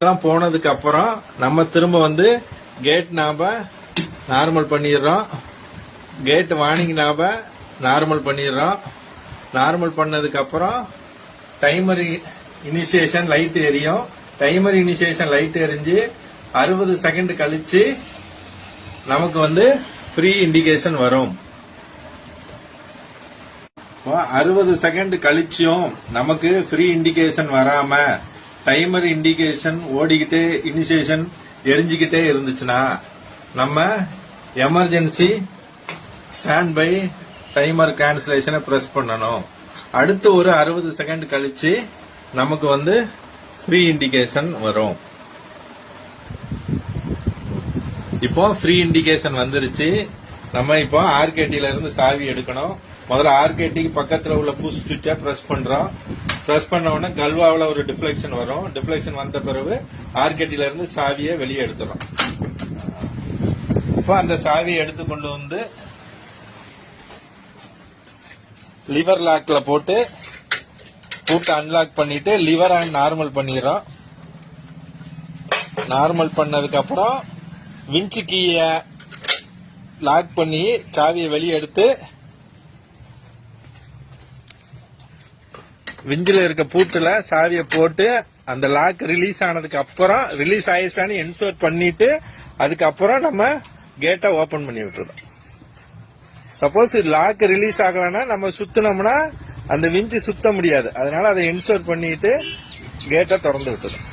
போனதுக்கு அப்புறம் நம்ம திரும்ப வந்து கேட் நாப நார்மல் பண்ணிடுறோம். கேட் வார்னிங் நாப நார்மல் பண்ணிடுறோம். நார்மல் பண்ணதுக்கு அப்புறம் டைமர் இனிஷியேஷன் லைட் எரியும். டைமர் இனிஷியேஷன் லைட் எரிஞ்சு 60 செகண்ட் கழிச்சு நமக்கு வந்து ஃப்ரீ இண்டிகேஷன் வரும். 60 செகண்ட் கழிச்சும் நமக்கு ஃப்ரீ இண்டிகேஷன் வராம டைமர் இண்டிகேஷன் ஓடிக்கிட்டே இனிஷியேஷன் எரிஞ்சுக்கிட்டே இருந்துச்சுன்னா நம்ம எமர்ஜென்சி ஸ்டாண்ட் பை டைமர் கேன்சலேஷனை பிரஸ் பண்ணணும். அடுத்து ஒரு 60 செகண்ட் கழிச்சு நமக்கு வந்து ஃப்ரீ இண்டிகேஷன் வரும். இப்போ ஃப்ரீ இண்டிகேஷன் வந்துருச்சு. நம்ம இப்போ ஆர்கேடில இருந்து சாவி எடுக்கணும். முதல்ல ஆர்கேடிக்கு பக்கத்துல உள்ள புஷ் சுவிட்சை பிரஸ் பண்றோம். பிரஸ் பண்ண உடனே கல்வாவில் ஒரு டிஃப்ளெக்ஷன் வரும். டிஃப்ளெக்ஷன் வந்த பிறகு ஆர்கேடில இருந்து சாவியை வெளியே எடுத்துறோம். இப்போ அந்த சாவியை எடுத்து கொண்டு வந்து லிவர் லாக்ல போட்டு அன்லாக் பண்ணிட்டு லிவர் அண்ட் நார்மல் பண்ணிடுறோம். நார்மல் பண்ணதுக்கு அப்புறம் விஞ்ச் கீய லாக் பண்ணி சாவியை வெளியே எடுத்து விஞ்சில இருக்க பூட்டுல சாவியை போட்டு அந்த லாக் ரிலீஸ் ஆனதுக்கு அப்புறம் ரிலீஸ் ஆயிடுச்சான்னு என்ஷூர் பண்ணிட்டு அதுக்கப்புறம் நம்ம கேட்டை ஓபன் பண்ணி விட்டுறோம். சப்போஸ் லாக் ரிலீஸ் ஆகலன்னா நம்ம சுத்தினோம்னா அந்த விஞ்சு சுத்த முடியாது. அதனால அதை என்ஷூர் பண்ணிட்டு கேட்டை திறந்து விட்டுறோம்.